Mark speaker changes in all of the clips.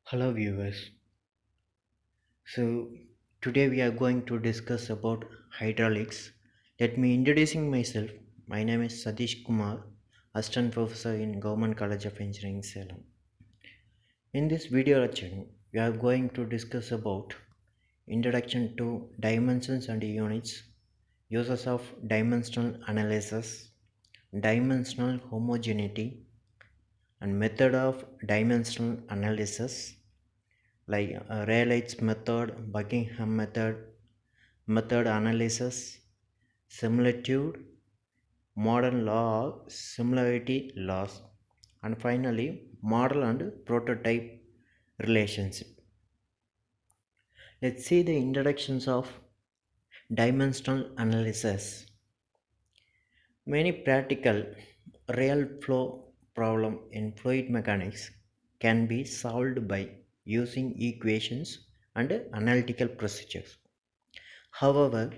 Speaker 1: Hello viewers. So today we are going to discuss about hydraulics. Let me introducing myself. My name is Satish Kumar, Assistant Professor in Government College of Engineering, Salem. In this video lecture, we are going to discuss about introduction to dimensions and units, uses of dimensional analysis, dimensional homogeneity, and method of dimensional analysis like Rayleigh's method, Buckingham method, method analysis, similitude, modern law of similarity laws, and finally model and prototype relationship. Let's see the introductions of dimensional analysis. Many practical real flow problem in fluid mechanics can be solved by using equations and analytical procedures. However,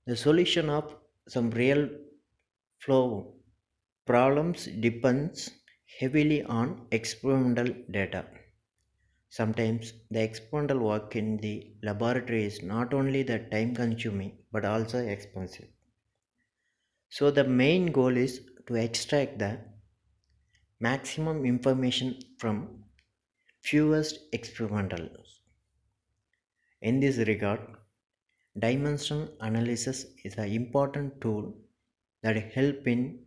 Speaker 1: the solution of some real flow problems depends heavily on experimental data. Sometimes the experimental work in the laboratory is not only the time consuming but also expensive. So the main goal is to extract the maximum information from fewest experimentals. In this regard, dimensional analysis is an important tool that help in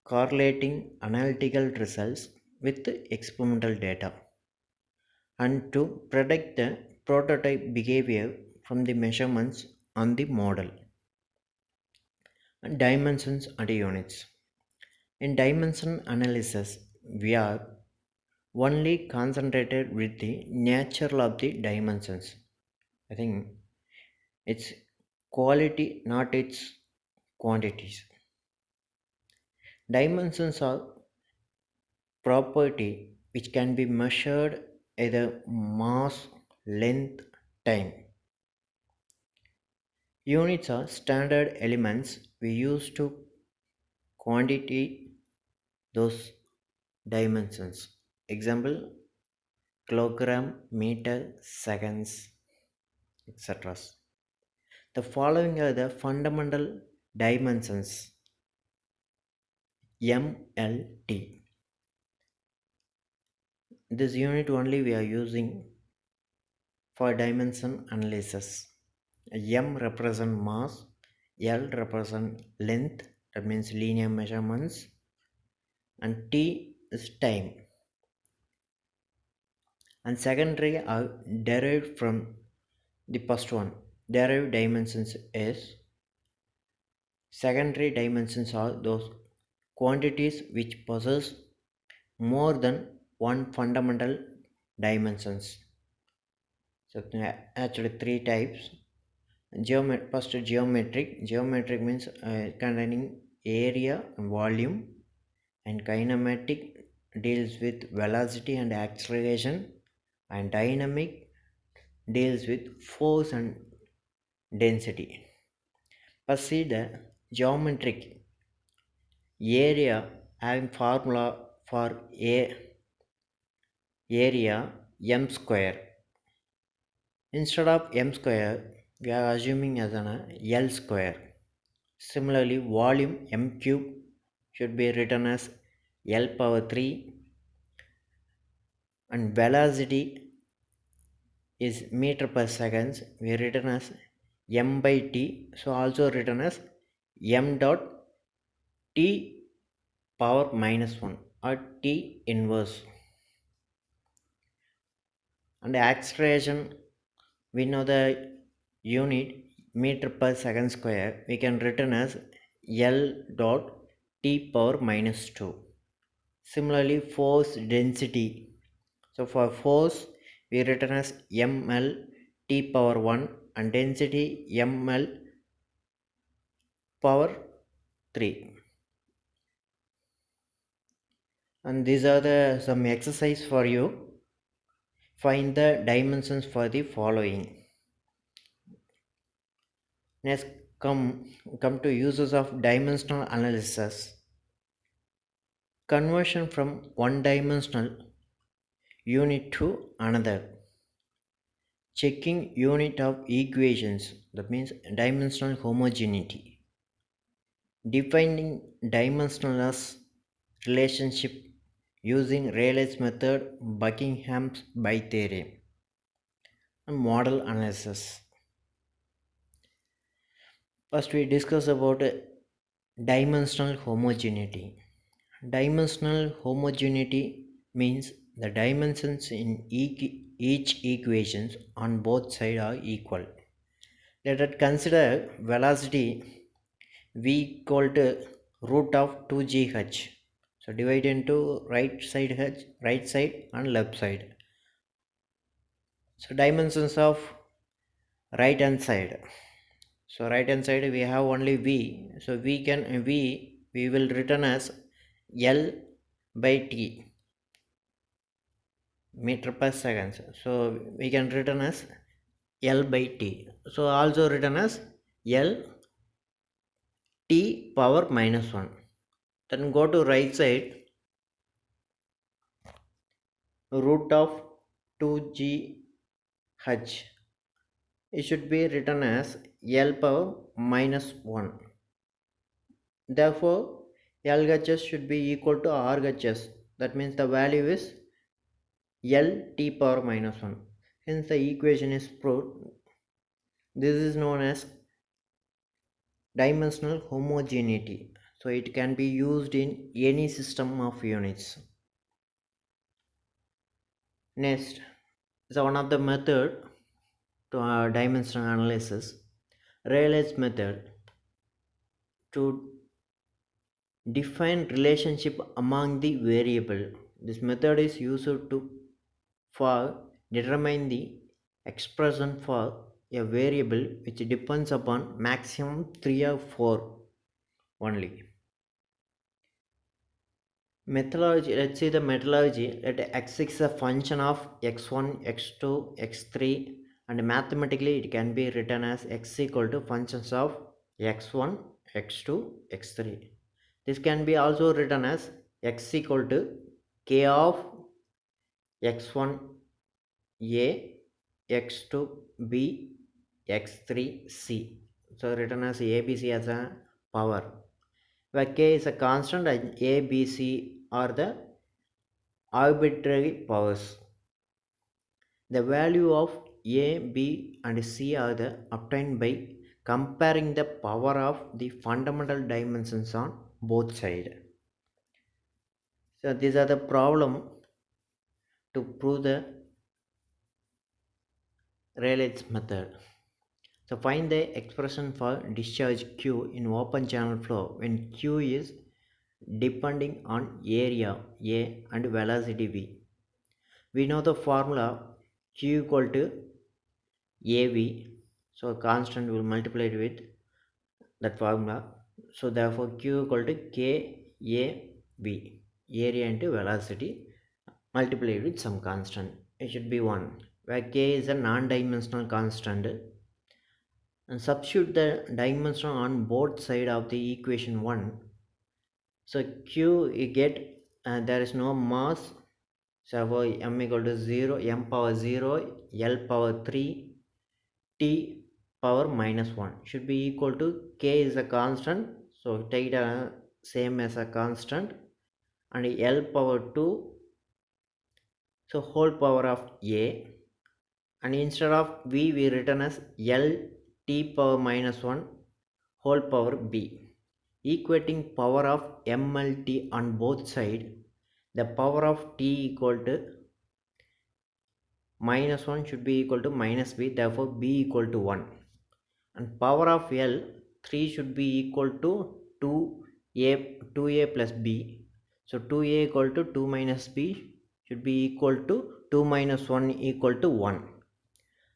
Speaker 1: correlating analytical results with experimental data and to predict the prototype behavior from the measurements on the model and dimensions and units. In dimension analysis, we are only concentrated with the nature of the dimensions. I think it's quality, not its quantities. Dimensions are property which can be measured either mass, length, time. Units are standard elements we use to quantitate those dimensions. Example kilogram, meter, seconds, etc. The following are the fundamental dimensions MLT. This unit only we are using for dimension analysis. M represent mass, L represent length, that means linear measurements, and T is time. And secondary are derived from the first one. Derived dimensions is secondary dimensions are those quantities which possess more than one fundamental dimensions. So actually three types. First geometric. Geometric means containing area and volume, and kinematic deals with velocity and acceleration, and dynamic deals with force and density. First see the geometric area having formula for area m square. Instead of m square, we are assuming as an L square. Similarly, volume m cube should be written as L power 3, and velocity is meter per seconds. We written as m by t, so also written as m dot t power minus 1 or t inverse. And the acceleration, we know the unit meter per second square, we can written as L dot t power minus 2. Similarly, force density, so for force we written as ml t power 1 and density ml power 3. And these are the some exercise for you. Find the dimensions for the following. Next, come to uses of dimensional analysis. Conversion from one dimensional unit to another. Checking unit of equations, that means dimensional homogeneity. Defining dimensionless relationship using Rayleigh's method, Buckingham's by theorem, and model analysis. First, we discuss about dimensional homogeneity. Dimensional homogeneity means the dimensions in each equations on both sides are equal. Let us consider velocity v equal to root of 2gh. So divide into right side and left side. So dimensions of right hand side. So right hand side we have only v. So we will written as L by t, meter per second. So we can written as L by t. So also written as L t power minus 1. Then go to right side, root of 2gh. It should be written as L power minus 1. Therefore, LHS should be equal to RHS. That means the value is L t power minus 1. Hence the equation is proved. This is known as dimensional homogeneity. So it can be used in any system of units. Next is one of the method to dimensional analysis, Rayleigh's method to define relationship among the variable. This method is used to for determine the expression for a variable which depends upon maximum 3 or 4 only. Methodology, let's see the methodology. Let x is a function of x1, x2, x3, and mathematically it can be written as x equal to functions of x1, x2, x3. This can be also written as x equal to k of x1 a, x2 b, x3 c. So written as abc as a power, where k is a constant and a, b, c are the arbitrary powers. The value of a, b and c are the obtained by comparing the power of the fundamental dimensions on both sides. So these are the problem to prove the Rayleigh's method. So find the expression for discharge Q in open channel flow when Q is depending on area A and velocity V. We know the formula Q equal to AV. So constant will multiply it with that formula. So therefore Q equal to KAV, area into velocity, multiplied with some constant. It should be 1, where K is a non-dimensional constant, and substitute the dimension on both side of the equation 1. So Q you get, there is no mass, so m equal to 0, m power 0, L power 3, t power minus 1 should be equal to k is a constant, so take the same as a constant, and L power 2, so whole power of a, and instead of v we written as L t power minus 1 whole power b, equating power of mlt on both sides. The power of t equal to minus 1 should be equal to minus b, therefore b equal to 1, and power of L 3 should be equal to 2a plus b. So 2a equal to 2 minus b should be equal to 2 minus 1 equal to 1.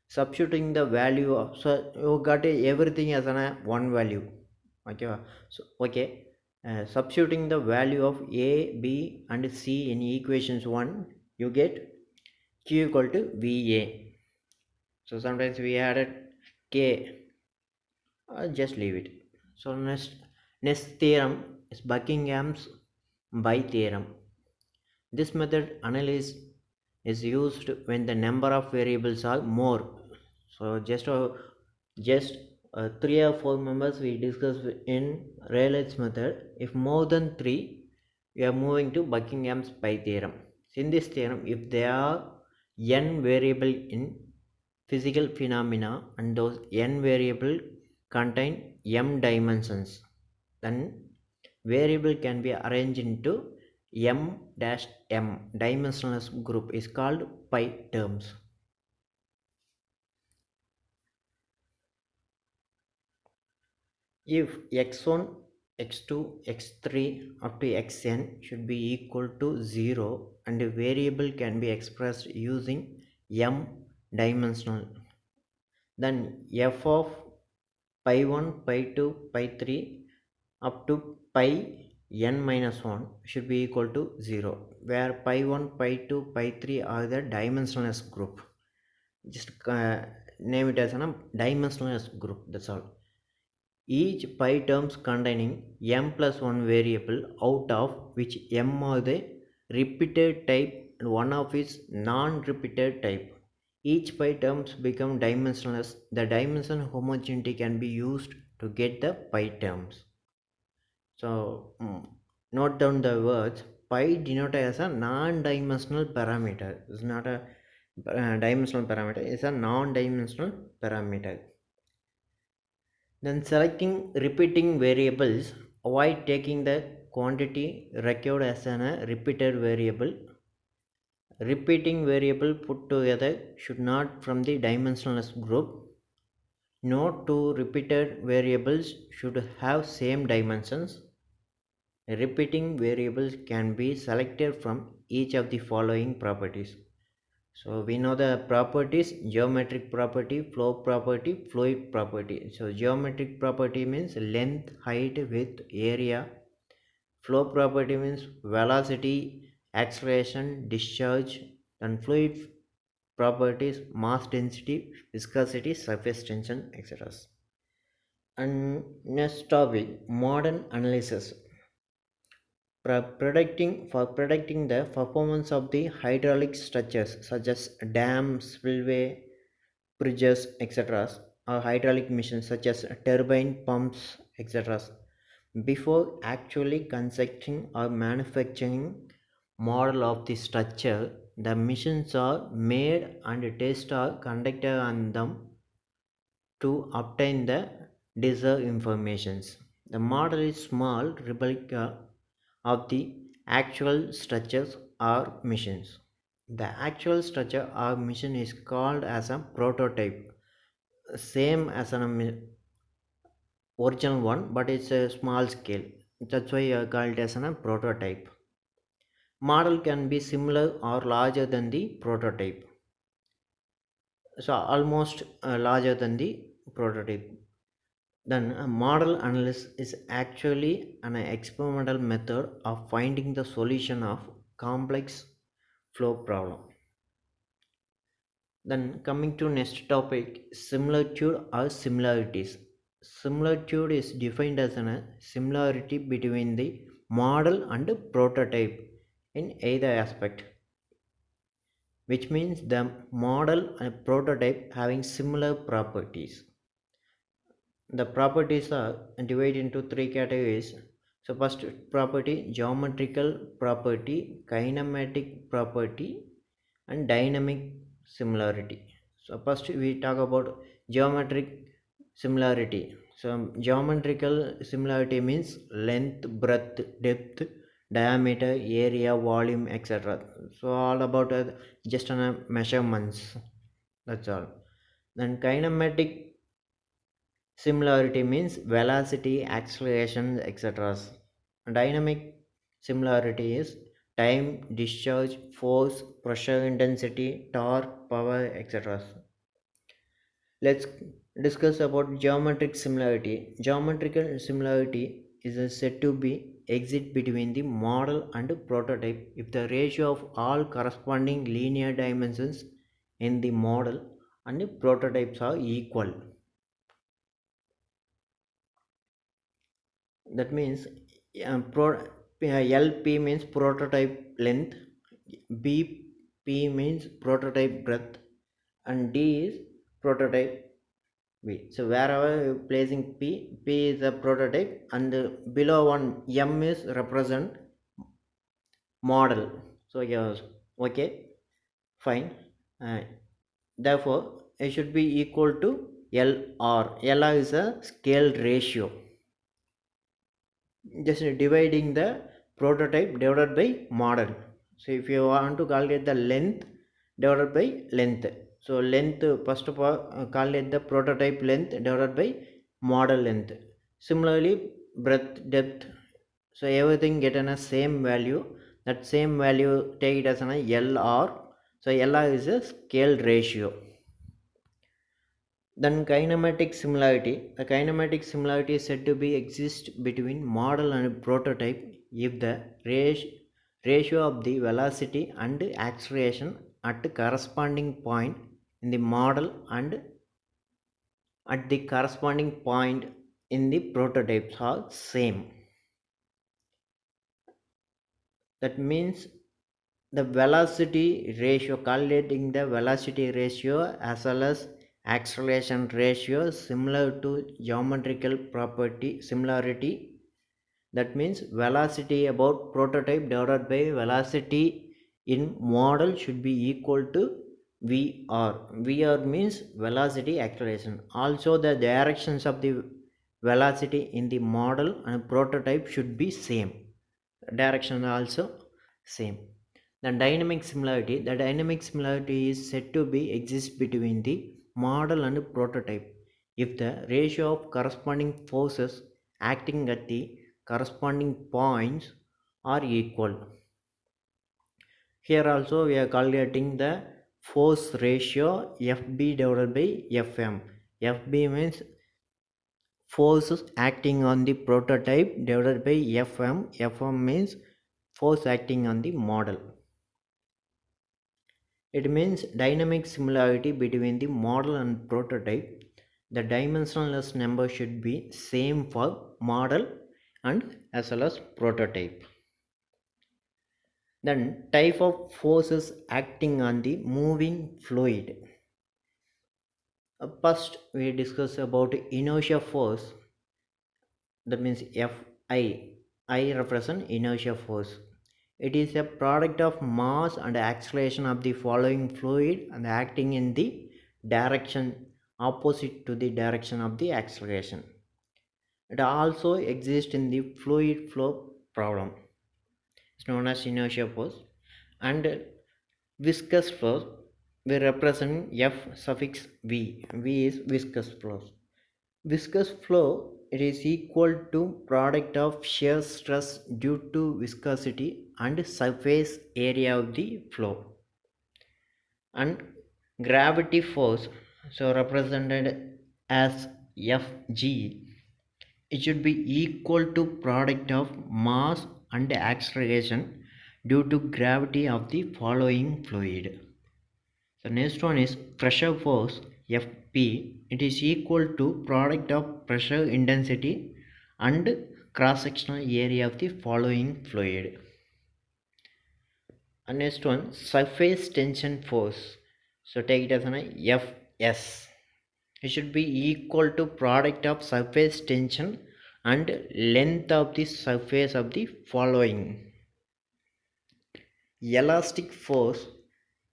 Speaker 1: Substituting the value of, so you got everything as an one value. Okay, so okay, substituting the value of a, b and c in equations 1, you get q equal to va. So sometimes we added k, just leave it. So next theorem is Buckingham's by theorem. This method analysis is used when the number of variables are more. So just three or four members we discussed in Rayleigh's method. If more than three, we are moving to Buckingham's pi theorem. In this theorem, if there are n variable in physical phenomena and those n variable contain m dimensions, then variable can be arranged into m dash m dimensionless group is called pi terms. If x1, x2, x3 up to xn should be equal to 0 and a variable can be expressed using m dimensional, then f of pi 1, pi 2, pi 3 up to pi n minus 1 should be equal to 0, where pi 1, pi 2, pi 3 are the dimensionless group. Just name it as a dimensionless group, that's all. Each pi terms containing m plus 1 variable, out of which m are the repeated type and one of is non-repeated type. Each pi terms become dimensionless. The dimension homogeneity can be used to get the pi terms. So note down the words. Pi denoted as a non-dimensional parameter. It's not a dimensional parameter. It's a non-dimensional parameter. Then selecting repeating variables, avoid taking the quantity required as a repeated variable. Repeating variable put together should not from the dimensionless group. No two repeated variables should have same dimensions. Repeating variables can be selected from each of the following properties. So we know the properties: geometric property, flow property, fluid property. So geometric property means length, height, width, area. Flow property means velocity, acceleration, discharge. And fluid properties: mass density, viscosity, surface tension, etc. And next topic, modern analysis. Predicting the performance of the hydraulic structures such as dams, spillway, bridges, etc., or hydraulic machines such as turbine pumps, etc., before actually constructing or manufacturing model of the structure. The machines are made and tests are conducted on them to obtain the desired informations. The model is small replica of the actual structures or missions. The actual structure or mission is called as a prototype, same as an original one, but it's a small scale. That's why I call it as a prototype. Model can be similar or larger than the prototype. So almost larger than the prototype. Then a model analysis is actually an experimental method of finding the solution of complex flow problem. Then coming to next topic, similitude or similarities. Similitude is defined as a similarity between the model and prototype in either aspect, which means the model and prototype having similar properties. The properties are divided into three categories. So first property, geometrical property, kinematic property, and dynamic similarity. So first we talk about geometric similarity. So geometrical similarity means length, breadth, depth, diameter, area, volume, etc. So all about just measurements. That's all. Then kinematic similarity means velocity, acceleration, etc. Dynamic similarity is time, discharge, force, pressure, intensity, torque, power, etc. Let's discuss about geometric similarity. Geometrical similarity is said to be exist between the model and prototype if the ratio of all corresponding linear dimensions in the model and prototypes are equal. That means LP means prototype length, B P means prototype breadth and D is prototype V. So wherever you placing P is a prototype and below one M is represent model. So yes, okay, fine. Uh, Therefore it should be equal to LR. LR is a scale ratio, just dividing the prototype divided by model. So if you want to calculate the length divided by length, so length first of all calculate the prototype length divided by model length. Similarly breadth, depth, so everything get in a same value. That same value take it as an LR. So LR is a scale ratio. Then kinematic similarity. The kinematic similarity is said to be exist between model and prototype if the ratio of the velocity and acceleration at the corresponding point in the model and at the corresponding point in the prototypes are same. That means the velocity ratio, calculating the velocity ratio as well as acceleration ratio similar to geometrical property similarity. That means velocity about prototype divided by velocity in model should be equal to vr. Vr means velocity acceleration. Also the directions of the velocity in the model and prototype should be same, direction also same. The dynamic similarity, the dynamic similarity is said to be exist between the model and prototype if the ratio of corresponding forces acting at the corresponding points are equal. Here also we are calculating the force ratio fb divided by fm. Fb means forces acting on the prototype divided by fm. Fm means force acting on the model. It means dynamic similarity between the model and prototype. The dimensionless number should be same for model and as well as prototype. Then type of forces acting on the moving fluid. First we discuss about inertia force. That means Fi. I represent inertia force. It is a product of mass and acceleration of the following fluid and acting in the direction opposite to the direction of the acceleration. It also exists in the fluid flow problem. It's known as inertia force. And viscous force we represent F suffix V. V is viscous force. Viscous flow, it is equal to product of shear stress due to viscosity and surface area of the flow. And gravity force, so represented as Fg, it should be equal to product of mass and acceleration due to gravity of the following fluid. The next one is pressure force Fp. It is equal to product of pressure intensity and cross-sectional area of the following fluid. And next one surface tension force. So take it as an Fs. It should be equal to product of surface tension and length of the surface of the following. Elastic force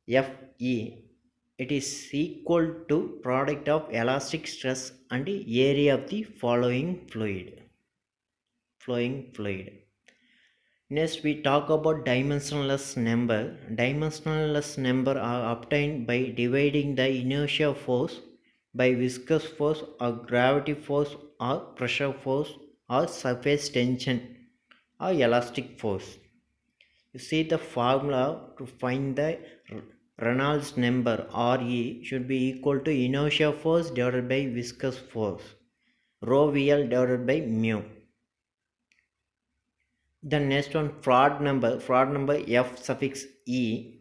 Speaker 1: Fe, it is equal to product of elastic stress and area of the flowing fluid. Next we talk about dimensionless number. Dimensionless number are obtained by dividing the inertia force by viscous force or gravity force or pressure force or surface tension or elastic force. You see the formula to find the Reynolds number Re should be equal to inertia force divided by viscous force, rho VL divided by mu. The next one fraud number F suffix E,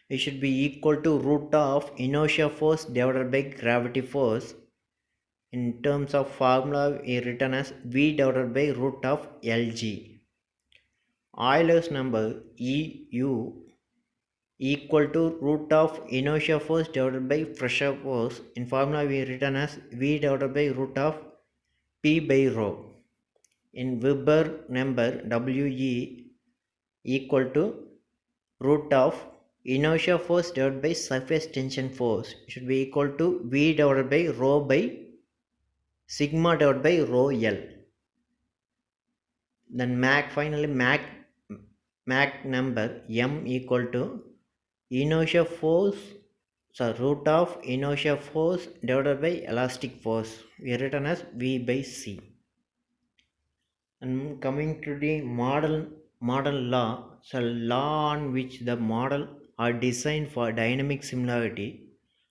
Speaker 1: it should be equal to root of inertia force divided by gravity force. In terms of formula is written as V divided by root of Lg. Euler's number Eu equal to root of inertia force divided by pressure force. In formula we written as V divided by root of P by rho. In Weber number WE equal to root of inertia force divided by surface tension force should be equal to V divided by rho by sigma divided by rho L. Then Mach number M equal to inertia force, so root of inertia force divided by elastic force. We are written as V by C. And coming to the model law, so law on which the model are designed for dynamic similarity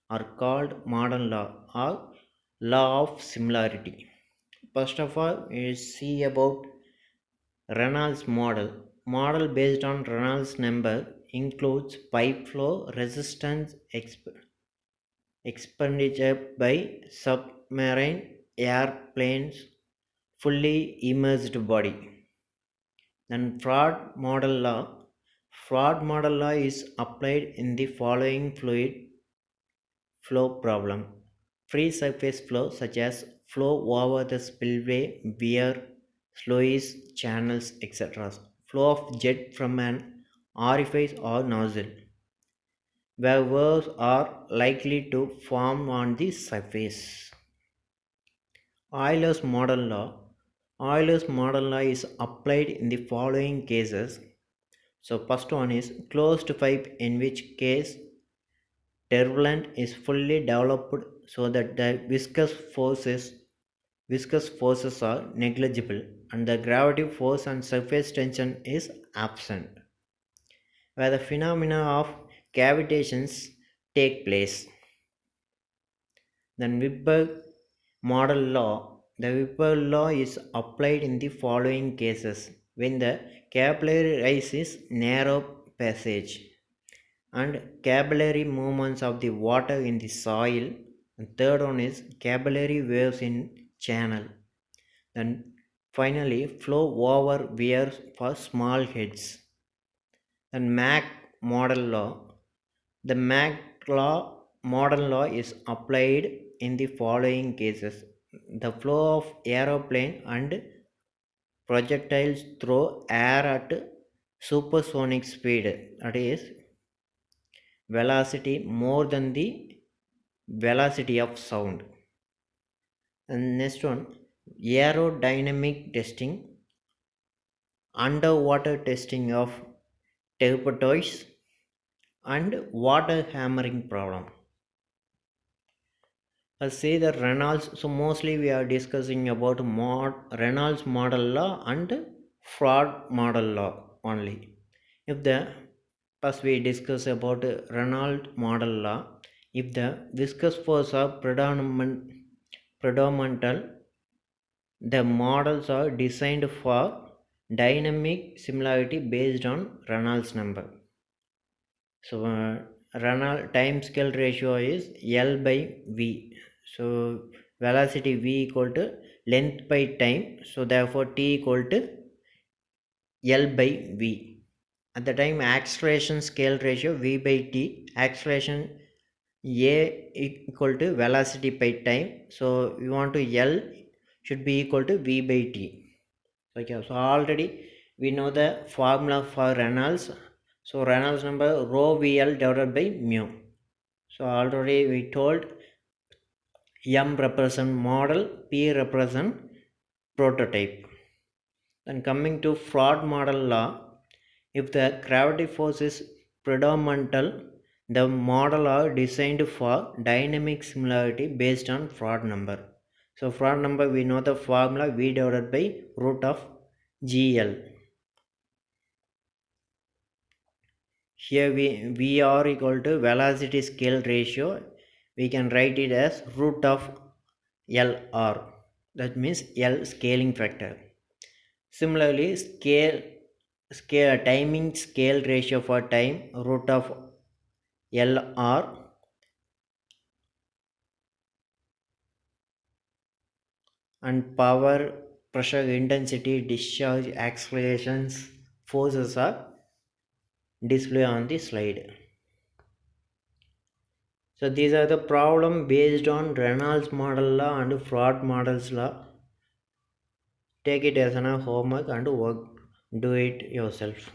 Speaker 1: are called model law or law of similarity. First of all, we see about Reynolds model. Model based on Reynolds number includes pipe flow, resistance, expenditure by submarine airplanes, fully immersed body. Then fraud model law is applied in the following fluid flow problem. Free surface flow such as flow over the spillway, weir, sluice, channels, etc. Flow of jet from an orifice or nozzle, where waves are likely to form on the surface. Euler's model law. Euler's model law is applied in the following cases. So first one is closed pipe, in which case turbulent is fully developed so that the viscous forces are negligible and the gravity force and surface tension is absent, where the phenomena of cavitations take place. Then model law. The Weber law is applied in the following cases: when the capillary rise is narrow passage and capillary movements of the water in the soil. And third one is capillary waves in channel. Then finally flow over weirs for small heads. Then Mach model law. The Mach law model law is applied in the following cases: the flow of aeroplane and projectiles through air at supersonic speed, that is velocity more than the velocity of sound. And next one, aerodynamic testing, underwater testing of torpedoes, and water hammering problem. Say the Reynolds. So mostly we are discussing about Reynolds model law and fraud model law only. If the first we discuss about Reynolds model law, if the viscous force are predominant, the models are designed for dynamic similarity based on Reynolds number. So Reynolds time scale ratio is L by V. So velocity V equal to length by time. So therefore T equal to L by V. At the time acceleration scale ratio V by T, acceleration A equal to velocity by time. So we want to L should be equal to V by T. Okay, so already we know the formula for Reynolds. So Reynolds number rho VL divided by mu. So already we told M represent model, P represent prototype. Then coming to fraud model law, if the gravity force is predominant, the model are designed for dynamic similarity based on fraud number. So fraud number we know the formula V divided by root of GL. Here V R equal to velocity scale ratio. We can write it as root of LR. That means L scaling factor. Similarly, scale timing scale ratio for time root of LR, and power, pressure, intensity, discharge, accelerations, forces are displayed on the slide. So these are the problem based on Reynolds model law and fraud models law. Take it as an homework and work, do it yourself.